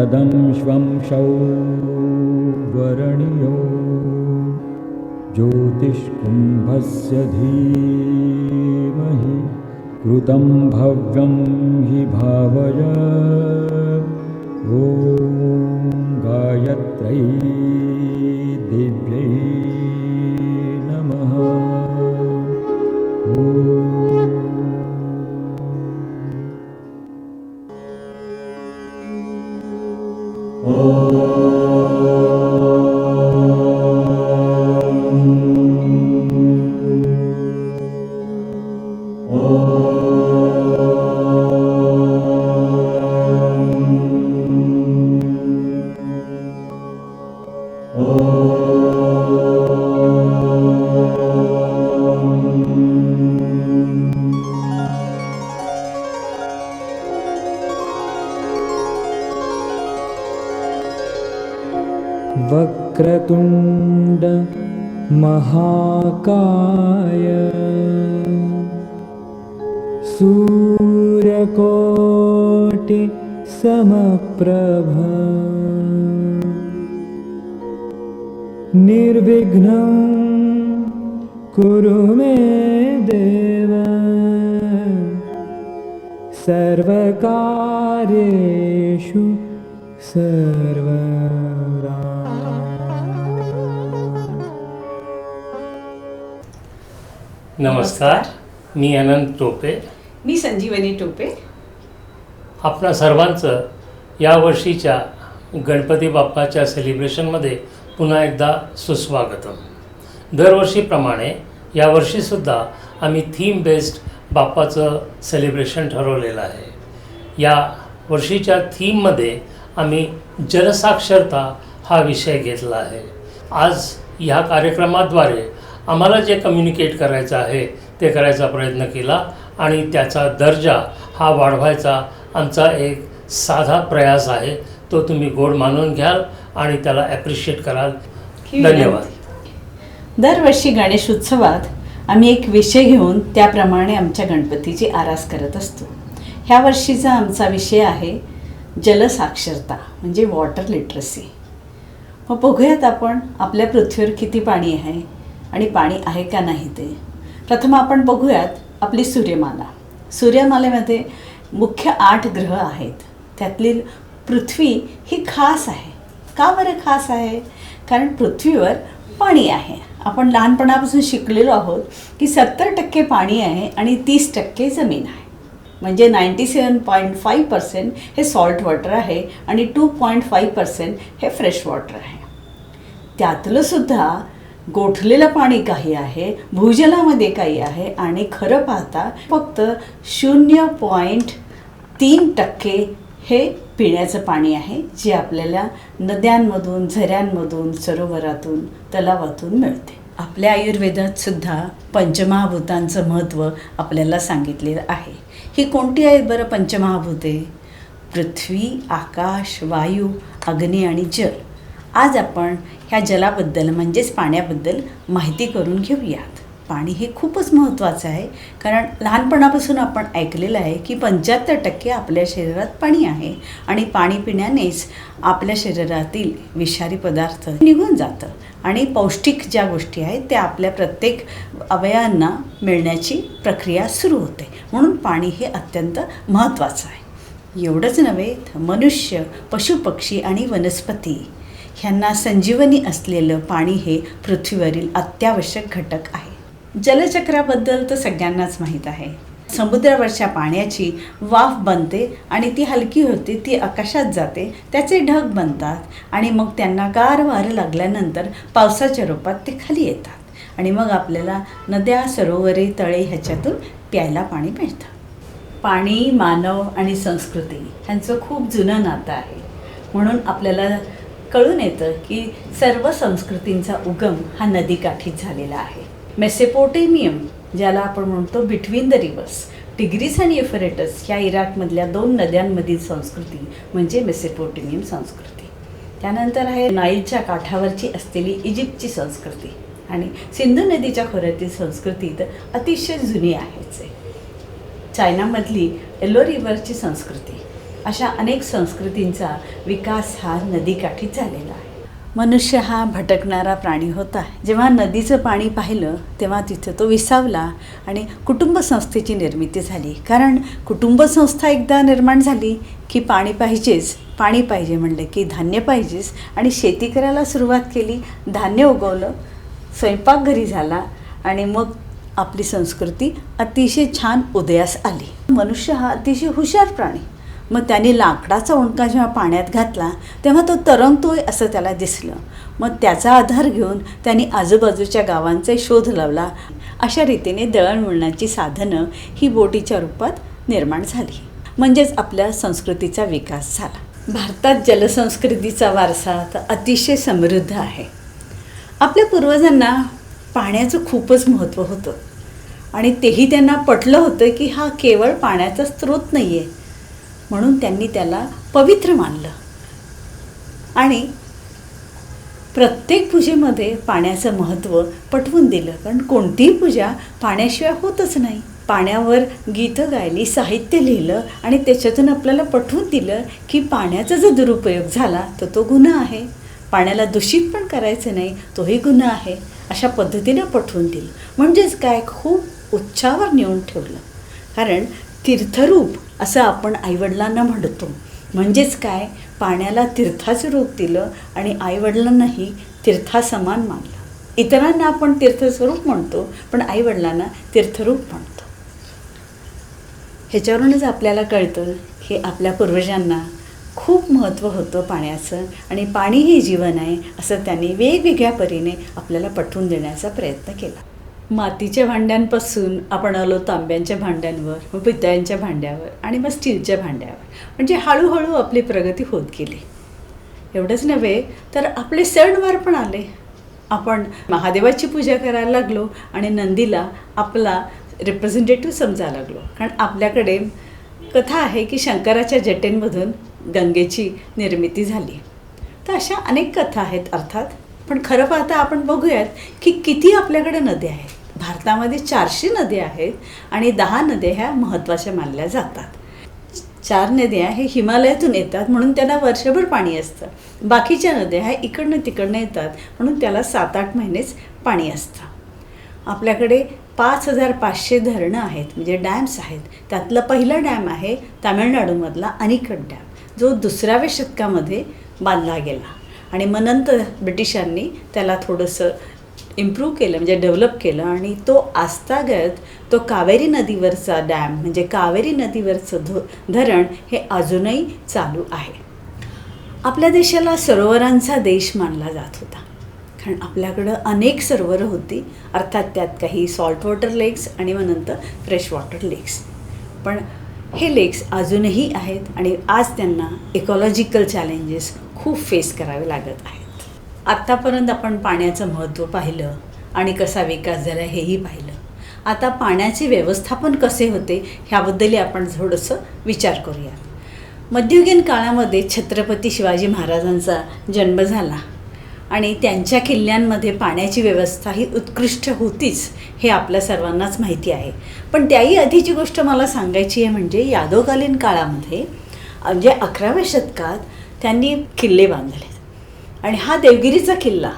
शरदं श्वंशौ वरणियो ज्योतिष्कुम्भस्य धीमहि कृतं भव्यं हि भावय ॐ गायत्र्यै देव्यै नमः। वक्रतुंड महाकाय सूर्यकोटि समप्रभ निर्विघ्नं कुरु मे देव सर्वकार्येषु सर्वदा। नमस्कार, मी अनंत टोपे. मी संजीवनी टोपे. आपणा सर्वांचं यावर्षीच्या गणपती बाप्पाच्या सेलिब्रेशनमध्ये पुन्हा एकदा सुस्वागतम. दरवर्षीप्रमाणे यावर्षीसुद्धा आम्ही थीम बेस्ड बाप्पाचं सेलिब्रेशन ठरवलेलं आहे. या वर्षीच्या थीममध्ये आम्ही जलसाक्षरता हा विषय घेतला आहे. आज ह्या कार्यक्रमाद्वारे आम्हाला जे कम्युनिकेट करायचं आहे ते करायचा प्रयत्न केला आणि त्याचा दर्जा हा वाढवायचा आमचा एक साधा प्रयास आहे. तो तुम्ही गोड मानून घ्याल आणि त्याला ॲप्रिशिएट कराल. धन्यवाद. दरवर्षी गणेश उत्सवात आम्ही एक विषय घेऊन त्याप्रमाणे आमच्या गणपतीची आरास करत असतो. ह्या वर्षीचा आमचा विषय आहे जलसाक्षरता म्हणजे वॉटर लिटरसी. मग बघूयात आपण आपल्या पृथ्वीवर किती पाणी आहे आणि पाणी आहे का नाही ते. प्रथम आपण बघूयात आपली सूर्यमाला. सूर्यमालेमध्ये मुख्य 8 ग्रह आहेत. त्यातली पृथ्वी ही खास आहे. का बरं खास आहे? कारण पृथ्वीवर पाणी आहे. आपण लहानपणापासून शिकलेलो आहोत की 70% पाणी आहे आणि 30% जमीन आहे. म्हणजे 97.5% हे सॉल्ट वॉटर आहे आणि 2.5% हे फ्रेश वॉटर आहे. त्यातलं सुद्धा गोठलेलं पाणी काही आहे, भूजलामध्ये काही आहे आणि खरं पाहता फक्त 0.3% हे पिण्याचं पाणी आहे, जे आपल्याला नद्यांमधून, झऱ्यांमधून, सरोवरातून, तलावातून मिळते. आपल्या आयुर्वेदात सुद्धा पंचमहाभूतांचं महत्त्व आपल्याला सांगितलेलं आहे. ही कोणती आहेत बरं पंचमहाभूते? पृथ्वी, आकाश, वायू, अग्नी आणि जल. आज आपण ह्या जलाबद्दल म्हणजेच पाण्याबद्दल माहिती करून घेऊयात. पाणी हे खूपच महत्त्वाचं आहे, कारण लहानपणापासून आपण ऐकलेलं आहे की 75% आपल्या शरीरात पाणी आहे आणि पाणी पिण्यानेच आपल्या शरीरातील विषारी पदार्थ निघून जातं आणि पौष्टिक ज्या गोष्टी आहेत त्या आपल्या प्रत्येक अवयवांना मिळण्याची प्रक्रिया सुरू होते. म्हणून पाणी हे अत्यंत महत्त्वाचं आहे. एवढंच नव्हे तर मनुष्य, पशुपक्षी आणि वनस्पती ह्यांना संजीवनी असलेलं पाणी हे पृथ्वीवरील अत्यावश्यक घटक आहे. जलचक्राबद्दल तर सगळ्यांनाच माहीत आहे. समुद्रावरच्या पाण्याची वाफ बनते आणि ती हलकी होते, ती आकाशात जाते, त्याचे ढग बनतात आणि मग त्यांना गार वारं लागल्यानंतर पावसाच्या रूपात ते खाली येतात आणि मग आपल्याला नद्या, सरोवरे, तळे ह्याच्यातून प्यायला पाणी मिळतं. पाणी, मानव आणि संस्कृती ह्यांचं खूप जुनं नातं आहे. म्हणून आपल्याला कळून येतं की सर्व संस्कृतींचा उगम हा नदीकाठीच झालेला आहे. मेसोपोटेमियम, ज्याला आपण म्हणतो बिटवीन द रिव्हर्स, टिग्रीस आणि युफ्रेटस ह्या इराकमधल्या 2 नद्यांमधील संस्कृती म्हणजे मेसोपोटेमियम संस्कृती. त्यानंतर आहे नाईलच्या काठावरची असलेली इजिप्तची संस्कृती आणि सिंधू नदीच्या खोऱ्यातील संस्कृती तर अतिशय जुनी आहेच आहे. चायनामधली येलो रिव्हरची संस्कृती अशा अनेक संस्कृतींचा विकास हा नदीकाठी झालेला आहे. मनुष्य हा भटकणारा प्राणी होता. जेव्हा नदीचं पाणी पाहिलं तेव्हा तिथं तो विसावला आणि कुटुंब संस्थेची निर्मिती झाली. कारण कुटुंब संस्था एकदा निर्माण झाली की पाणी पाहिजेच. पाणी पाहिजे म्हणलं की धान्य पाहिजेच आणि शेती करायला सुरुवात केली. धान्य उगवलं, स्वयंपाकघरी झाला आणि मग आपली संस्कृती अतिशय छान उदयास आली. मनुष्य हा अतिशय हुशार प्राणी. मग त्याने लाकडाचा ओंडका जेव्हा पाण्यात घातला तेव्हा तो तरंगतोय असं त्याला दिसलं. मग त्याचा आधार घेऊन त्यांनी आजूबाजूच्या गावांचा शोध लावला. अशा रीतीने दळणवळणाची साधनं ही बोटीच्या रूपात निर्माण झाली. म्हणजेच आपल्या संस्कृतीचा विकास झाला. भारतात जलसंस्कृतीचा वारसा तर अतिशय समृद्ध आहे. आपल्या पूर्वजांना पाण्याचं खूपच महत्त्व होतं आणि तेही त्यांना पटलं होतं की हा केवळ पाण्याचा स्रोत नाही आहे, म्हणून त्यांनी त्याला पवित्र मानलं आणि प्रत्येक पूजेमध्ये पाण्याचं महत्त्व पटवून दिलं. कारण कोणतीही पूजा पाण्याशिवाय होतच नाही. पाण्यावर गीतं गायली, साहित्य लिहिलं आणि त्याच्यातून आपल्याला पटवून दिलं की पाण्याचा जो दुरुपयोग झाला तर तो गुन्हा आहे. पाण्याला दूषित पण करायचं नाही, तोही गुन्हा आहे. अशा पद्धतीनं पटवून दिलं. म्हणजेच काय, खूप उच्चावर नेऊन ठेवलं. कारण तीर्थरूप असं आपण आईवडिलांना म्हणतो. म्हणजेच काय, पाण्याला तीर्थाचं रूप दिलं आणि आईवडिलांनाही तीर्थासमान मानलं. इतरांना आपण तीर्थस्वरूप म्हणतो पण आईवडिलांना तीर्थरूप म्हणतो. ह्याच्यावरूनच आपल्याला कळतं की आपल्या पूर्वजांना खूप महत्त्व होतं पाण्याचं आणि पाणी हे जीवन आहे असं त्यांनी वेगवेगळ्या परीने आपल्याला पटवून देण्याचा प्रयत्न केला. मातीच्या भांड्यांपासून आपण आलो तांब्यांच्या भांड्यांवर, मग पितळ्यांच्या भांड्यावर आणि मग स्टीलच्या भांड्यावर. म्हणजे हळूहळू आपली प्रगती होत गेली. एवढंच नव्हे तर आपले सणवार पण आले. आपण महादेवाची पूजा करायला लागलो आणि नंदीला आपला रिप्रेझेंटेटिव्ह समजायला लागलो. कारण आपल्याकडे कथा आहे की शंकराच्या जटेंमधून गंगेची निर्मिती झाली. तर अशा अनेक कथा आहेत अर्थात. पण खरं पाहता आपण बघूयात की किती आपल्याकडे नद्या आहेत. भारतामध्ये 400 नद्या आहेत आणि 10 नद्या ह्या महत्त्वाच्या मानल्या जातात. 4 नद्या हे हिमालयातून येतात म्हणून त्यांना वर्षभर पाणी असतं. बाकीच्या नद्या ह्या इकडनं तिकडनं येतात म्हणून त्याला 7-8 महिनेच पाणी असतं. आपल्याकडे 5500 धरणं आहेत, म्हणजे डॅम्स आहेत. त्यातलं पहिलं डॅम आहे तामिळनाडूमधला अनिकट डॅम, जो 2व्या शतकामध्ये बांधला गेला आणि मग नंतर ब्रिटिशांनी त्याला थोडंसं इम्प्रूव्ह केलं, म्हणजे डेव्हलप केलं आणि तो आजतागत तो कावेरी नदीवरचा डॅम, म्हणजे कावेरी नदीवरचं धरण हे अजूनही चालू आहे. आपल्या देशाला सरोवरांचा देश मानला जात होता. कारण आपल्याकडं अनेक सरोवरं होती. अर्थात त्यात काही सॉल्ट वॉटर लेक्स आणि मग नंतर फ्रेश वॉटर लेक्स. पण हे लेक्स अजूनही आहेत आणि आज त्यांना इकॉलॉजिकल चॅलेंजेस खूप फेस करावे लागत आहेत. आत्तापर्यंत आपण पाण्याचं महत्त्व पाहिलं आणि कसा विकास झाला हेही पाहिलं. आता पाण्याचे व्यवस्थापन कसे होते ह्याबद्दलही आपण थोडंसं विचार करूया. मध्ययुगीन काळामध्ये छत्रपती शिवाजी महाराजांचा जन्म झाला आणि त्यांच्या किल्ल्यांमध्ये पाण्याची व्यवस्था ही उत्कृष्ट होतीच हे आपल्या सर्वांनाच माहिती आहे. पण त्याही आधीची गोष्ट मला सांगायची आहे, म्हणजे यादवकालीन काळामध्ये म्हणजे 11व्या शतकात त्यांनी किल्ले बांधले आणि हा देवगिरीचा किल्ला,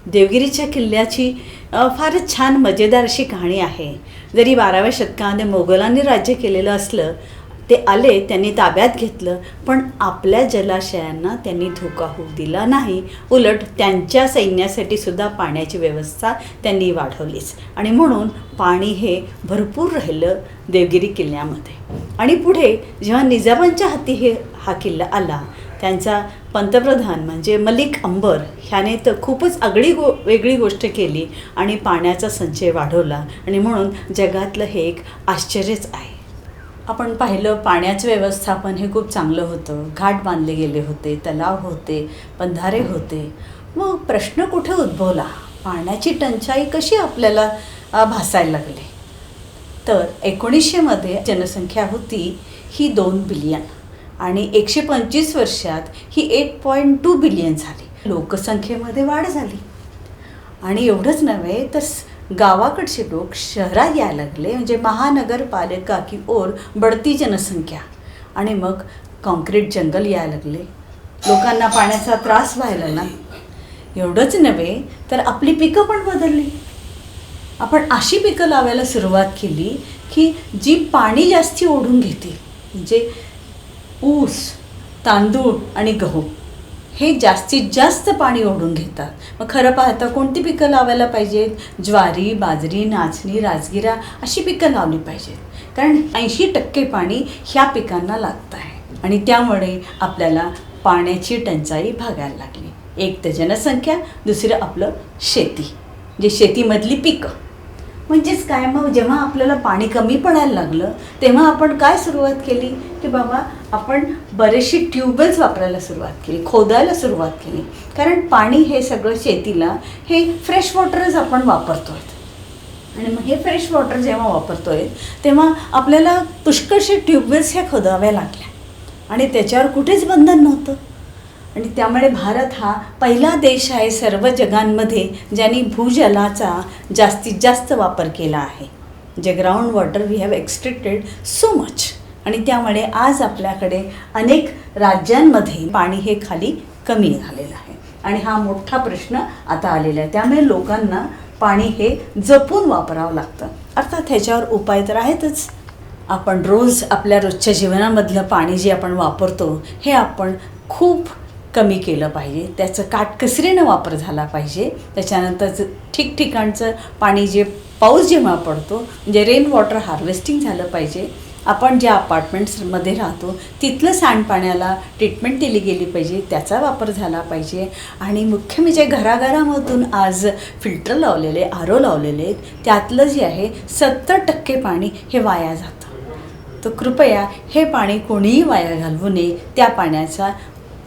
देवगिरीच्या किल्ल्याची फारच छान मजेदार अशी कहाणी आहे. जरी 12व्या शतकामध्ये मोगलांनी राज्य केलेलं असलं, ते आले, त्यांनी ताब्यात घेतलं, पण आपल्या जलाशयांना त्यांनी धोका होऊ दिला नाही. उलट त्यांच्या सैन्यासाठी सुद्धा पाण्याची व्यवस्था त्यांनी वाढवलीच आणि म्हणून पाणी हे भरपूर राहिलं देवगिरी किल्ल्यामध्ये. आणि पुढे जेव्हा निजामांच्या हाती हा किल्ला आला, त्यांचा पंतप्रधान म्हणजे मलिक अंबर ह्याने तर खूपच वेगळी गोष्ट केली आणि पाण्याचा संचय वाढवला आणि म्हणून जगातलं हे एक आश्चर्यच आहे. आपण पाहिलं पाण्याचं व्यवस्थापन हे खूप चांगलं होतं. घाट बांधले गेले होते, तलाव होते, बंधारे होते. मग प्रश्न कुठे उद्भवला, पाण्याची टंचाई कशी आपल्याला भासायला लागली. तर 1900मध्ये जनसंख्या होती ही 2 बिलियन आणि 125 वर्षात ही 8.2 बिलियन झाली. लोकसंख्येमध्ये वाढ झाली आणि एवढंच नव्हे तर गावाकडचे लोक शहरात यायला लागले. म्हणजे महानगरपालिका की ओर बढती जनसंख्या आणि मग कॉन्क्रीट जंगल यायला लागले, लोकांना पाण्याचा त्रास व्हायला ना. एवढंच नव्हे तर आपली पिकं पण बदलली. आपण अशी पिकं लावायला सुरुवात केली की जी पाणी जास्ती ओढून घेते. म्हणजे ऊस, तांदूळ आणि गहू हे जास्तीत जास्त पाणी ओढून घेतात. मग खरं पाहता कोणती पिकं लावायला पाहिजेत? ज्वारी, बाजरी, नाचणी, राजगिरा अशी पिकं लावली पाहिजेत. कारण 80% पाणी ह्या पिकांना लागतं आहे. आणि त्यामुळे आपल्याला पाण्याची टंचाई भागायला लागली. एक तर जनसंख्या, दुसरं आपलं शेती, जे शेतीमधली पिकं. म्हणजेच काय, मग जेव्हा आपल्याला पाणी कमी पडायला लागलं तेव्हा आपण काय सुरुवात केली की बाबा आपण बरेचशी ट्यूबवेल्स वापरायला सुरुवात केली, खोदायला सुरुवात केली. कारण पाणी हे सगळं शेतीला हे फ्रेश वॉटरच आपण वापरतो आहे. आणि मग हे फ्रेश वॉटर जेव्हा वापरतो आहे तेव्हा आपल्याला पुष्कळशे ट्यूबवेल्स ह्या खोदाव्या लागल्या आणि त्याच्यावर कुठेच बंधन नव्हतं. आणि त्यामुळे भारत हा पहिला देश आहे सर्व जगांमध्ये ज्यांनी भूजलाचा जास्तीत जास्त वापर केला आहे. जे ground water we have extracted so much. आणि त्यामुळे आज आपल्याकडे अनेक राज्यांमध्ये पाणी हे खाली कमी झालेलं आहे. आणि हा मोठा प्रश्न आता आलेला आहे. त्यामुळे लोकांना पाणी हे जपून वापरावं लागतं. अर्थात ह्याच्यावर उपाय तर आहेतच. आपण रोज आपल्या रोजच्या जीवनामधलं पाणी जे आपण वापरतो हे आपण खूप कमी केलं पाहिजे. त्याचं काटकसरीनं वापर झाला पाहिजे. त्याच्यानंतर ठिकठिकाणचं पाणी जे पाऊस जेव्हा पडतो म्हणजे रेन वॉटर हार्वेस्टिंग झालं पाहिजे. आपण ज्या अपार्टमेंट्समध्ये राहतो तिथलं सांडपाण्याला ट्रीटमेंट दिली गेली पाहिजे, त्याचा वापर झाला पाहिजे. आणि मुख्य म्हणजे घराघरामधून आज फिल्टर लावलेले, आरो लावलेले आहेत, त्यातलं जे आहे 70% पाणी हे वाया जातं. तर कृपया हे पाणी कोणीही वाया घालवू नये, त्या पाण्याचा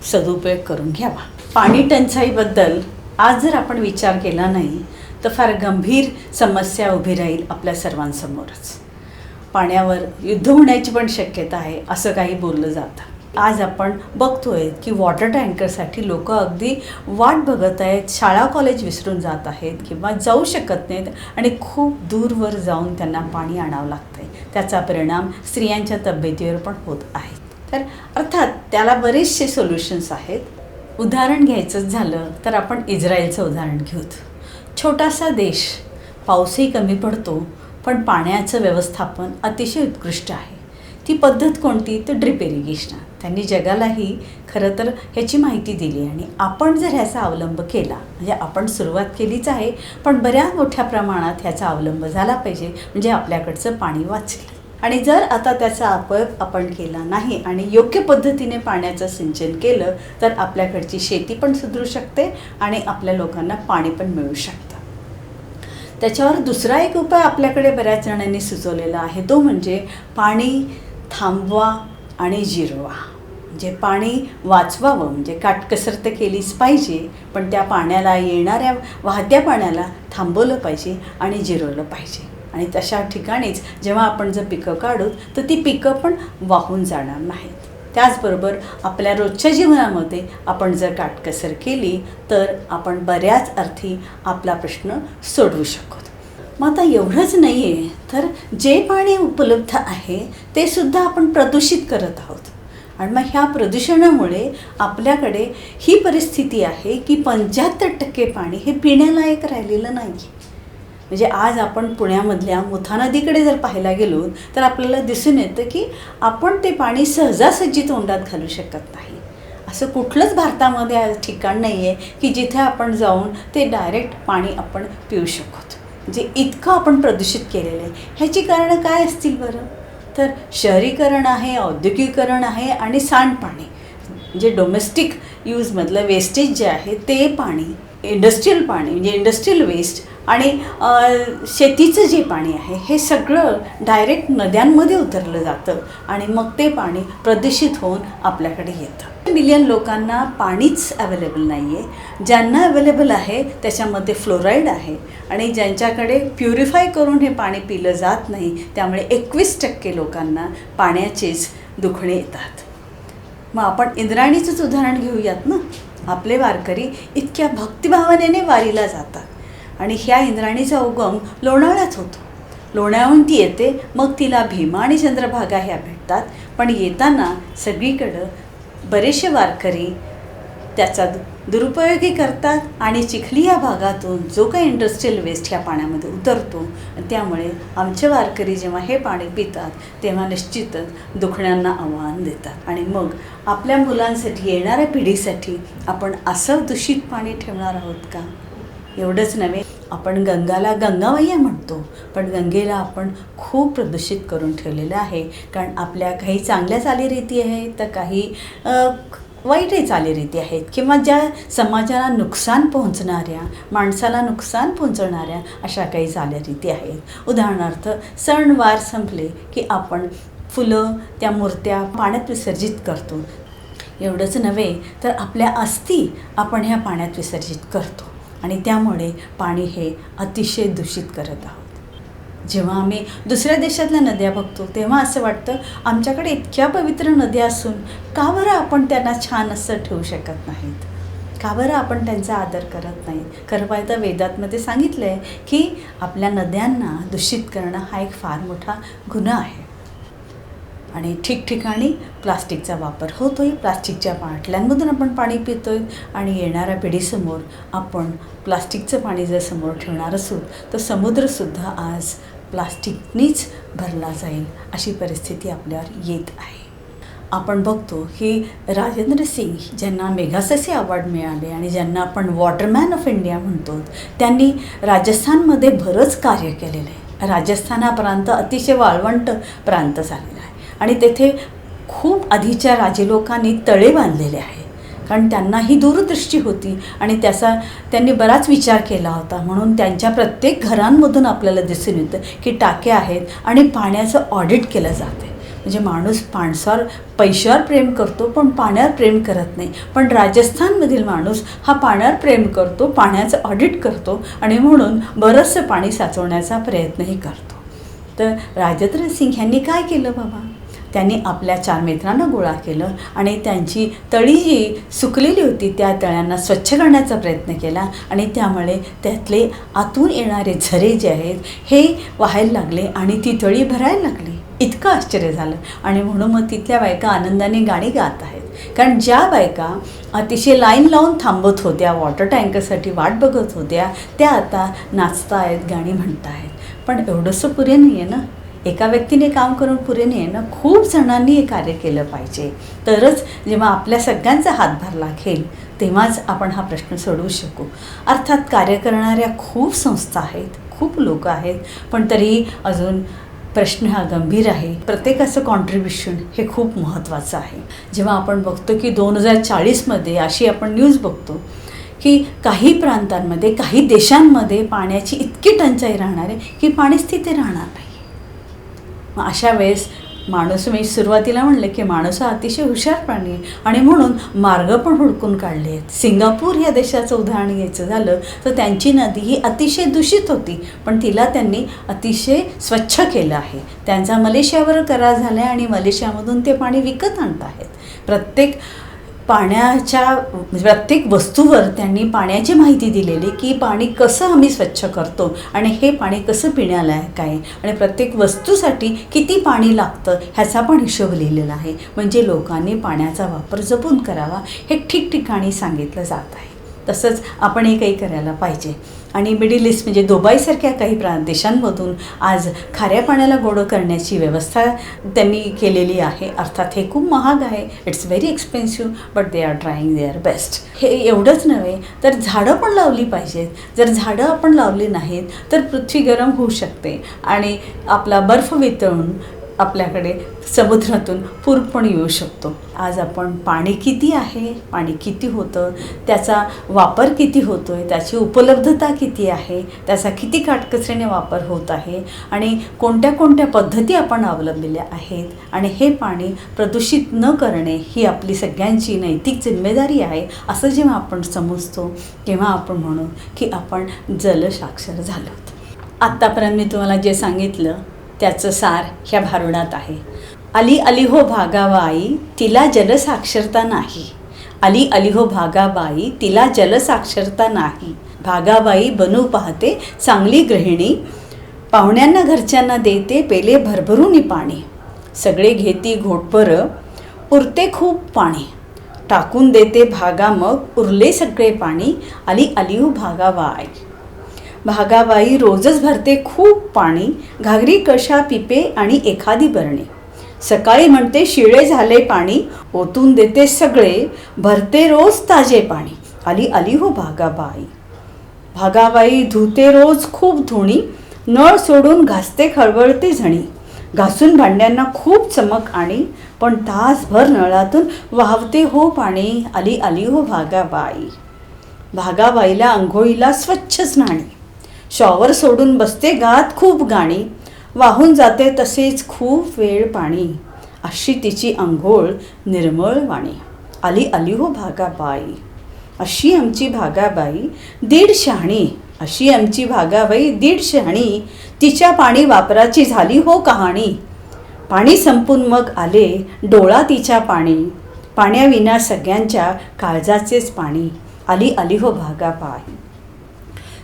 सदुपयोग करून घ्यावा. पाणी टंचाईबद्दल आज जर आपण विचार केला नाही तर फार गंभीर समस्या उभी राहील आपल्या सर्वांसमोरच. पाण्यावर युद्ध होण्याची पण शक्यता आहे असं काही बोललं जातं. आज आपण बघतोय की वॉटर टँकरसाठी लोक अगदी वाट बघत आहेत, शाळा कॉलेज विसरून जात आहेत किंवा जाऊ शकत नाहीत आणि खूप दूरवर जाऊन त्यांना पाणी आणावं लागतं आहे. त्याचा परिणाम स्त्रियांच्या तब्येतीवर पण होत आहे. तर अर्थात त्याला बरेचसे सोल्युशन्स आहेत. उदाहरण घ्यायचं झालं तर आपण इस्रायलचं उदाहरण घेऊत. छोटासा देश, पाऊसही कमी पडतो पण पाण्याचं व्यवस्थापन अतिशय उत्कृष्ट आहे. ती पद्धत कोणती? तर ड्रिप इरिगेशन. त्यांनी जगालाही खरं तर ह्याची माहिती दिली आणि आपण जर ह्याचा अवलंब केला, म्हणजे आपण सुरुवात केलीच आहे पण बऱ्याच मोठ्या प्रमाणात ह्याचा अवलंब झाला पाहिजे म्हणजे आपल्याकडचं पाणी वाचेल. आणि जर आता त्याचा अपयोग आपण केला नाही आणि योग्य पद्धतीने पाण्याचं सिंचन केलं तर आपल्याकडची शेती पण सुधरू शकते आणि आपल्या लोकांना पाणी पण मिळू शकतं. त्याच्यावर दुसरा एक उपाय आपल्याकडे बऱ्याच जणांनी सुचवलेला आहे, तो म्हणजे पाणी थांबवा आणि जिरवा. म्हणजे पाणी वाचवावं, म्हणजे काटकसर तर केलीच पाहिजे पण त्या पाण्याला, येणाऱ्या वाहत्या पाण्याला थांबवलं पाहिजे आणि जिरवलं पाहिजे. आणि तशा ठिकाणीच जेव्हा आपण जर पिकं काढू तर ती पिकं पण वाहून जाणार नाहीत. त्याचबरोबर आपल्या रोजच्या जीवनामध्ये आपण जर काटकसर केली तर आपण बऱ्याच अर्थी आपला प्रश्न सोडवू शकतो. मग आता एवढंच नाही आहे तर जे पाणी उपलब्ध आहे ते सुद्धा आपण प्रदूषित करत आहोत. आणि मग ह्या प्रदूषणामुळे आपल्याकडे ही परिस्थिती आहे की 75% पाणी हे पिण्यालायक राहिलेलं नाही. म्हणजे आज आपण पुण्यामधल्या मुथा नदीकडे जर पाहायला गेलो तर आपल्याला दिसून येतं की आपण ते पाणी सहजासहजी तोंडात घालू शकत नाही. असं कुठलंच भारतामध्ये ठिकाण नाही आहे की जिथे आपण जाऊन ते डायरेक्ट पाणी आपण पिऊ शकतो. म्हणजे इतकं आपण प्रदूषित केलेलं आहे. ह्याची कारणं काय असतील बरं? तर शहरीकरण आहे, औद्योगिकरण आहे आणि सांडपाणी, म्हणजे डोमेस्टिक यूजमधलं वेस्टेज जे आहे ते पाणी, इंडस्ट्रीयल पाणी म्हणजे इंडस्ट्रीयल वेस्ट आणि शेतीचं जे पाणी आहे हे सगळं डायरेक्ट नद्यांमध्ये उतरलं जातं आणि मग ते पाणी प्रदूषित होऊन आपल्याकडे येतं. मिलियन लोकांना पाणीच अवेलेबल नाही आहे. ज्यांना अवेलेबल आहे त्याच्यामध्ये फ्लोराईड आहे आणि ज्यांच्याकडे प्युरिफाय करून हे पाणी पिलं जात नाही त्यामुळे 21% लोकांना पाण्याचेच दुखणे येतात. मग आपण इंद्रायणीचंच उदाहरण घेऊयात ना. आपले वारकरी इतक्या भक्तिभावनेने वारीला जातात आणि ह्या इंद्रायणीचा उगम लोणावळ्यात होतो. लोण्याहून ती येते, मग तिला भीमा आणि चंद्रभागा ह्या भेटतात. पण येताना सगळीकडं बरेचसे वारकरी त्याचा दुरुपयोगही करतात आणि चिखली या भागातून जो काही इंडस्ट्रियल वेस्ट ह्या पाण्यामध्ये उतरतो, त्यामुळे आमचे वारकरी जेव्हा हे पाणी पितात तेव्हा निश्चितच दुखण्यांना आव्हान देतात. आणि मग आपल्या मुलांसाठी, येणाऱ्या पिढीसाठी आपण असं दूषित पाणी ठेवणार आहोत का? एवढंच नव्हे, आपण गंगाला गंगामय्या म्हणतो, पण गंगेला आपण खूप प्रदूषित करून ठेवलेलं आहे. कारण आपल्या काही चांगल्या चालीरीती आहेत, तर काही वाईटही चालीरीती आहेत, किंवा ज्या समाजाला नुकसान पोहोचणाऱ्या, माणसाला नुकसान पोहोचणाऱ्या अशा काही चालीरीती आहेत. उदाहरणार्थ, सणवार संपले की आपण फुलं, त्या मूर्त्या पाण्यात विसर्जित करतो. एवढंच नव्हे, तर आपल्या अस्थी आपण ह्या पाण्यात विसर्जित करतो आणि त्यामुळे पाणी हे अतिशय दूषित करत आहोत. जेव्हा आम्ही दुसऱ्या देशातल्या नद्या बघतो तेव्हा असं वाटतं, आमच्याकडे इतक्या पवित्र नद्या असून का बरं आपण त्यांना छान असं ठेवू शकत नाहीत? का बरं आपण त्यांचा आदर करत नाही? खरं पाहिलं वेदांमध्ये सांगितलं आहे की आपल्या नद्यांना दूषित करणं हा एक फार मोठा गुन्हा आहे. आणि ठिकठिकाणी प्लास्टिकचा वापर होतो आहे. प्लास्टिकच्या बाटल्यांमधून आपण पाणी पितो आहे आणि येणाऱ्या पिढीसमोर आपण प्लास्टिकचं पाणी जर समोर ठेवणार असू तर समुद्रसुद्धा आज प्लास्टिकनीच भरला जाईल अशी परिस्थिती आपल्यावर येत आहे. आपण बघतो की राजेंद्र सिंग, ज्यांना मेघाससी अवॉर्ड मिळाले आणि ज्यांना आपण वॉटरमॅन ऑफ इंडिया म्हणतो, त्यांनी राजस्थानमध्ये बरंच कार्य केलेलं आहे. राजस्थान हा प्रांत अतिशय वाळवंट प्रांत झालेला आहे आणि तेथे खूप आधीच्या राजेलोकांनी तळे बांधलेले आहे. कारण त्यांना ही दूरदृष्टी होती आणि त्यांनी बराच विचार केला होता. म्हणून त्यांच्या प्रत्येक घरांमधून आपल्याला दिसून येतं की टाक्या आहेत आणि पाण्याचं ऑडिट केलं जातं. म्हणजे माणूस पैशावर प्रेम करतो पण पाण्यावर प्रेम करत नाही. पण राजस्थानमधील माणूस हा पाण्यावर प्रेम करतो, पाण्याचं ऑडिट करतो आणि म्हणून बरंचसं पाणी साचवण्याचा प्रयत्नही करतो. तर राजेंद्र सिंग यांनी काय केलं बाबा? त्यांनी आपल्या 4 मित्रांना गोळा केलं आणि त्यांची तळी जी सुकलेली होती त्या तळ्यांना स्वच्छ करण्याचा प्रयत्न केला आणि त्यामुळे त्यातले आतून येणारे झरे जे आहेत हे वाहायला लागले आणि ती तळी भरायला लागली. इतकं आश्चर्य झालं आणि म्हणून मग तिथल्या बायका आनंदाने गाणी गात आहेत. कारण ज्या बायका अतिशय लाईन लावून थांबत होत्या, वॉटर टँकरसाठी वाट बघत होत्या, त्या आता नाचतायत, गाणी म्हणतायत. पण एवढंसं पुरे नाही आहे ना. एका व्यक्तीने काम करून पुरे नाही आहे ना. खूप जणांनी हे कार्य केलं पाहिजे. तरच जेव्हा आपल्या सगळ्यांचा हातभार लागेल तेव्हाच आपण हा प्रश्न सोडवू शकू. अर्थात कार्य करणाऱ्या खूप संस्था आहेत, खूप लोक आहेत, पण तरीही अजून प्रश्न हा गंभीर आहे. प्रत्येकाचं कॉन्ट्रीब्युशन हे खूप महत्त्वाचं आहे. जेव्हा आपण बघतो की 2040मध्ये अशी आपण न्यूज बघतो की काही प्रांतांमध्ये, काही देशांमध्ये पाण्याची इतकी टंचाई राहणार आहे की पाणीच तिथे राहणार नाही. मग अशा वेळेस माणूस, मी सुरुवातीला म्हणलं की माणूस हा अतिशय हुशार प्राणी आहे आणि म्हणून मार्ग पण हुडकून काढले आहेत. सिंगापूर या देशाचं उदाहरण घ्यायचं झालं तर त्यांची नदी ही अतिशय दूषित होती, पण तिला त्यांनी अतिशय स्वच्छ केलं आहे. त्यांचा मलेशियावर करार झाला आहे आणि मलेशियामधून ते पाणी विकत आणत आहेत. प्रत्येक वस्तूवर त्यांनी पाण्याची माहिती दिलेली की पाणी कसं आम्ही स्वच्छ करतो आणि हे पाणी कसं पिण्यालायक आहे आणि प्रत्येक वस्तूसाठी किती पाणी लागतं ह्याचा पण हिशोब लिहिलेला आहे. म्हणजे लोकांनी पाण्याचा वापर जपून करावा हे ठिकठिकाणी सांगितलं जात आहे. तसंच आपण हे काही करायला पाहिजे. आणि मिडल ईस्ट म्हणजे दुबईसारख्या काही देशांमधून आज खाऱ्या पाण्याला गोडं करण्याची व्यवस्था त्यांनी केलेली आहे. अर्थात हे खूप महाग आहे, it's very expensive, but they are trying their best. हे एवढंच नव्हे तर झाडं पण लावली पाहिजेत. जर झाडं आपण लावली नाहीत तर पृथ्वी गरम होऊ शकते आणि आपला बर्फ वितळून आपल्याकडे समुद्रातून पूर पण येऊ शकतो. आज आपण पाणी किती आहे, पाणी किती होतं, त्याचा वापर किती होतो आहे, त्याची उपलब्धता किती आहे, त्याचा किती काटकसरीने वापर होत आहे आणि कोणत्या कोणत्या पद्धती आपण अवलंबिल्या आहेत आणि हे पाणी प्रदूषित न करणे ही आपली सगळ्यांची नैतिक जिम्मेदारी आहे. असं जेव्हा आपण समजतो तेव्हा आपण म्हणू की आपण जलसाक्षर झालो. आत्तापर्यंत मी तुम्हाला जे सांगितलं त्याचं सार ह्या भारुडात आहे. अली अली हो भागाबाई तिला जलसाक्षरता नाही. अली अली हो भागाबाई तिला जलसाक्षरता नाही. भागाबाई बनू पाहते चांगली गृहिणी, पाहुण्यांना घरच्यांना देते पेले भरभरून पाणी. सगळे घेती घोटभर उरते खूप पाणी. टाकून देते भागा मग उरले सगळे पाणी. आली आली हो भागाबाई. भागाबाई रोजच भरते खूप पाणी. घागरी कशा पिपे आणि एखादी बरणी. सकाळी म्हणते शिळे झाले पाणी. ओतून देते सगळे भरते रोज ताजे पाणी. आली आली हो भागाबाई. भागाबाई धुते रोज खूप धुणी. नळ सोडून घासते खळबळते झणी. घासून भांड्यांना खूप चमक आणि पण तासभर नळातून वाहवते हो पाणी. आली आली हो भागाबाई. भागाबाईला अंघोळीला स्वच्छच नाणी. शॉवर सोडून बसते गात खूप गाणी. वाहून जाते तसेच खूप वेळ पाणी. अशी तिची अंघोळ निर्मळ वाणी. आली आली हो भागाबाई. अशी आमची भागाबाई दीड शहाणी. अशी आमची भागाबाई दीड शहाणी. तिच्या पाणी वापराची झाली हो कहाणी. पाणी संपून मग आले डोळा तिच्या पाणी. पाण्याविना सगळ्यांच्या काळजाचेच पाणी. आली आली हो भागाबाई.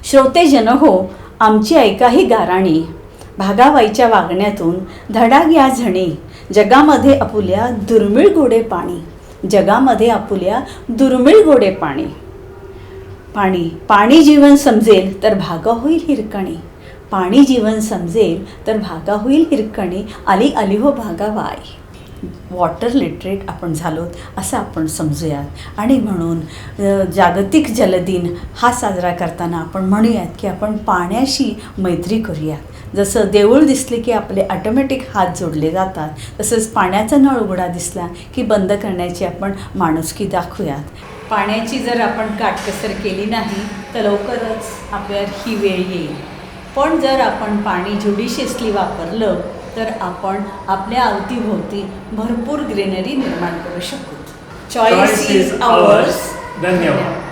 श्रोतेजन हो, आमची ऐका ही गाराणी. भागाबाईच्या वागण्यातून धडा घ्या झणी. जगामध्ये आपुल्या दुर्मिळ गोडे पाणी. जगामध्ये आपुल्या दुर्मिळ गोडे पाणी. पाणी पाणी जीवन समजेल तर भागा होईल हिरकणी. पाणी जीवन समजेल तर भागा होईल हिरकणी. आली आली हो भागाबाई. वॉटर लिटरेट आपण झालोत असं आपण समजूयात. आणि म्हणून जागतिक जलदिन हा साजरा करताना आपण म्हणूयात की आपण पाण्याशी मैत्री करूयात. जसं देऊळ दिसले की आपले ऑटोमॅटिक हात जोडले जातात, तसंच पाण्याचा नळ उघडा दिसला की बंद करण्याची आपण माणुसकी दाखवूयात. पाण्याची जर आपण काटकसर केली नाही तर लवकरच आपल्यावर ही वेळ येईल. पण जर आपण पाणी ज्युडिशियसली वापरलं तर आपण आपल्या अवतीभोवती भरपूर ग्रीनरी निर्माण करू शकू. Choice is ours. धन्यवाद.